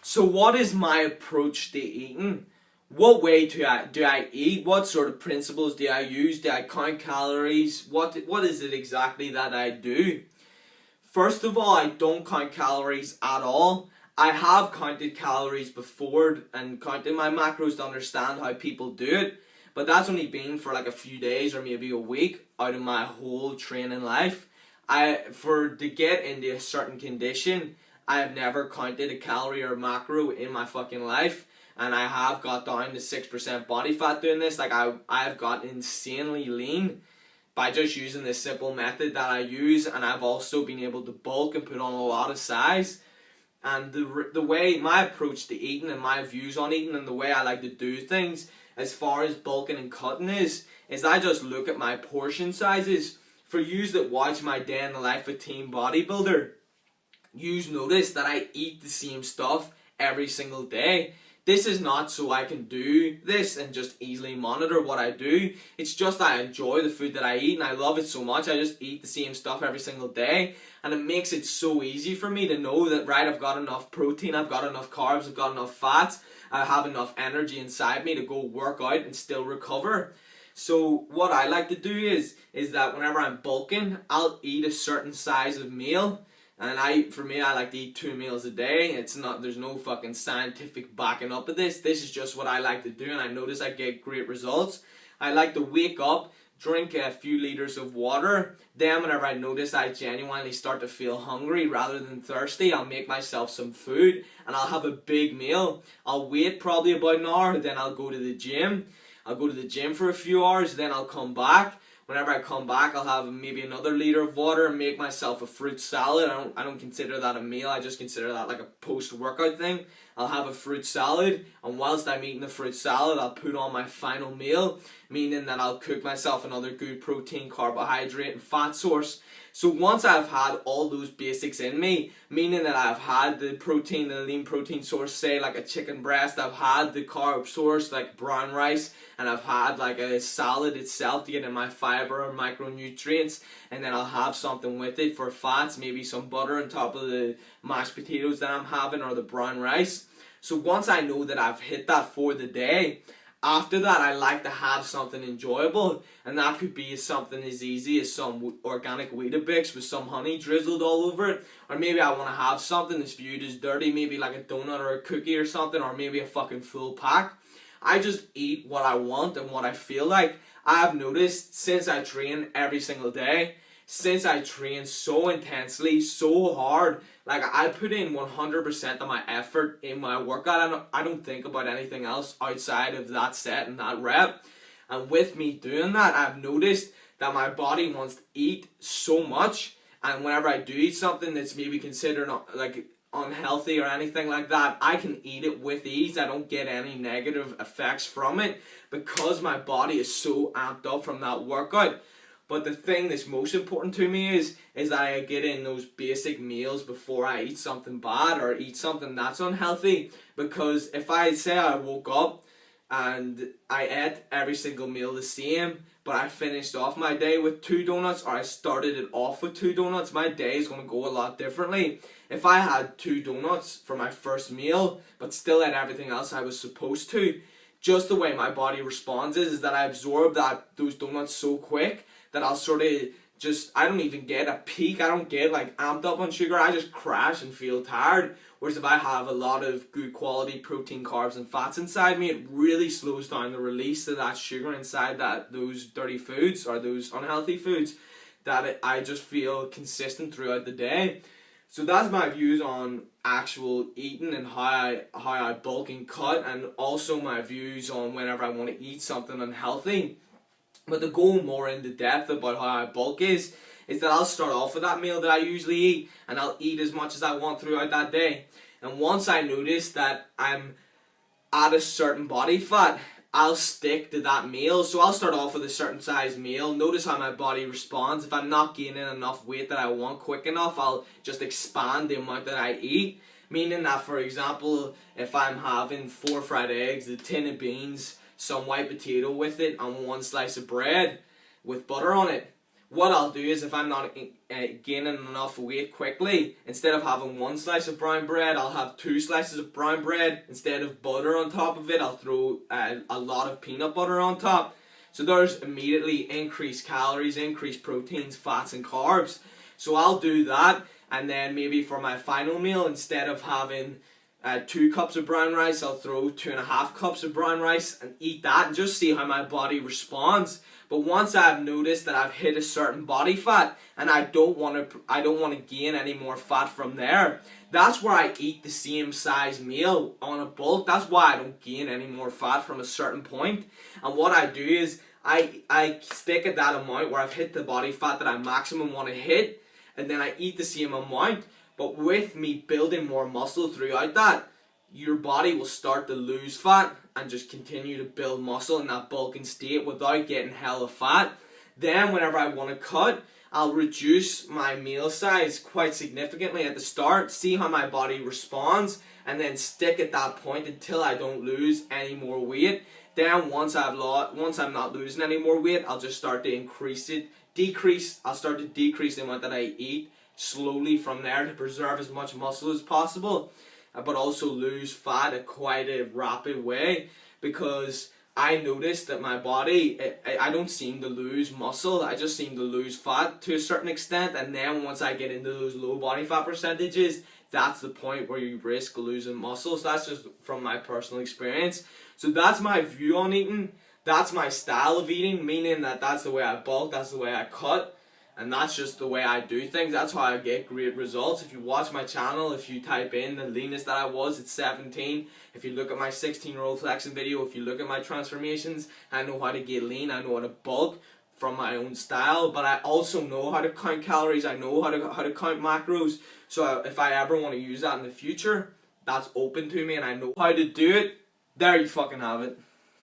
So what is my approach to eating? What way do I eat? What sort of principles do I use? Do I count calories? What is it exactly that I do? First of all, I don't count calories at all. I have counted calories before and counted my macros to understand how people do it, but that's only been for like a few days or maybe a week out of my whole training life. To get into a certain condition, I have never counted a calorie or macro in my fucking life, and I have got down to 6% body fat doing this. Like I've got insanely lean by just using this simple method that I use, and I've also been able to bulk and put on a lot of size. And the way my approach to eating and my views on eating and the way I like to do things as far as bulking and cutting is I just look at my portion sizes. For yous that watch my day in the life of Team Bodybuilder, yous notice that I eat the same stuff every single day. This is not so I can do this and just easily monitor what I do. It's just I enjoy the food that I eat and I love it so much. I just eat the same stuff every single day, and it makes it so easy for me to know that, right, I've got enough protein, I've got enough carbs, I've got enough fats, I have enough energy inside me to go work out and still recover. So what I like to do is that whenever I'm bulking, I'll eat a certain size of meal. And for me, I like to eat 2 meals a day. There's no fucking scientific backing up of this. This is just what I like to do, and I notice I get great results. I like to wake up, drink a few liters of water. Then whenever I notice I genuinely start to feel hungry rather than thirsty, I'll make myself some food and I'll have a big meal. I'll wait probably about an hour, then I'll go to the gym. I'll go to the gym for a few hours, then I'll come back. Whenever I come back, I'll have maybe another liter of water and make myself a fruit salad. I don't consider that a meal. I just consider that like a post-workout thing. I'll have a fruit salad, and whilst I'm eating the fruit salad, I'll put on my final meal, meaning that I'll cook myself another good protein, carbohydrate, and fat source. So once I've had all those basics in me, meaning that I've had the protein, the lean protein source, say like a chicken breast, I've had the carb source like brown rice, and I've had like a salad itself to get in my fiber or micronutrients, and then I'll have something with it for fats, maybe some butter on top of the mashed potatoes that I'm having or the brown rice. So once I know that I've hit that for the day, after that, I like to have something enjoyable, and that could be something as easy as some organic Weetabix with some honey drizzled all over it, or maybe I want to have something that's viewed as dirty, maybe like a donut or a cookie or something, or maybe a fucking full pack. I just eat what I want and what I feel like. I have noticed since I train every single day, since I train so intensely, so hard, like I put in 100% of my effort in my workout. I don't think about anything else outside of that set and that rep. And with me doing that, I've noticed that my body wants to eat so much. And whenever I do eat something that's maybe considered like unhealthy or anything like that, I can eat it with ease. I don't get any negative effects from it because my body is so amped up from that workout. But the thing that's most important to me is that I get in those basic meals before I eat something bad or eat something that's unhealthy. Because if I say I woke up and I ate every single meal the same, but I finished off my day with 2 donuts, or I started it off with 2 donuts, my day is going to go a lot differently. If I had 2 donuts for my first meal, but still ate everything else I was supposed to, just the way my body responds is that I absorb those donuts so quick that I'll sort of I don't even get a peak. I don't get like amped up on sugar. I just crash and feel tired. Whereas if I have a lot of good quality protein, carbs, and fats inside me, it really slows down the release of that sugar inside those dirty foods or those unhealthy foods, that I just feel consistent throughout the day. So that's my views on actual eating and how I bulk and cut, and also my views on whenever I want to eat something unhealthy. But to go more into depth about how I bulk is that I'll start off with that meal that I usually eat, and I'll eat as much as I want throughout that day. And once I notice that I'm at a certain body fat, I'll stick to that meal. So I'll start off with a certain size meal, notice how my body responds. If I'm not gaining enough weight that I want quick enough, I'll just expand the amount that I eat. Meaning that, for example, if I'm having 4 fried eggs, a tin of beans, some white potato with it, and 1 slice of bread with butter on it, what I'll do is if I'm not gaining enough weight quickly, instead of having one slice of brown bread, I'll have 2 slices of brown bread. Instead of butter on top of it, I'll throw a lot of peanut butter on top. So there's immediately increased calories, increased proteins, fats and carbs. So I'll do that, and then maybe for my final meal, instead of having 2 cups of brown rice, I'll throw 2.5 cups of brown rice and eat that and just see how my body responds. But once I've noticed that I've hit a certain body fat and I don't want to gain any more fat from there, that's where I eat the same size meal on a bulk. That's why I don't gain any more fat from a certain point. And what I do is I stick at that amount where I've hit the body fat that I maximum want to hit, and then I eat the same amount. But with me building more muscle throughout that, your body will start to lose fat and just continue to build muscle in that bulking state without getting hella fat. Then whenever I want to cut, I'll reduce my meal size quite significantly at the start, see how my body responds, and then stick at that point until I don't lose any more weight. Then once I'm not losing any more weight, I'll just start to I'll start to decrease the amount that I eat slowly from there to preserve as much muscle as possible, but also lose fat at quite a rapid way, because I noticed that my body, I don't seem to lose muscle, I just seem to lose fat to a certain extent. And then once I get into those low body fat percentages, that's the point where you risk losing muscle. So that's just from my personal experience. So that's my view on eating. That's my style of eating, meaning that that's the way I bulk, that's the way I cut, and that's just the way I do things. That's how I get great results. If you watch my channel, if you type in the leanest that I was at 17, if you look at my 16-year-old flexing video, if you look at my transformations, I know how to get lean, I know how to bulk from my own style, but I also know how to count calories, I know how to count macros. So if I ever want to use that in the future, that's open to me and I know how to do it. There you fucking have it.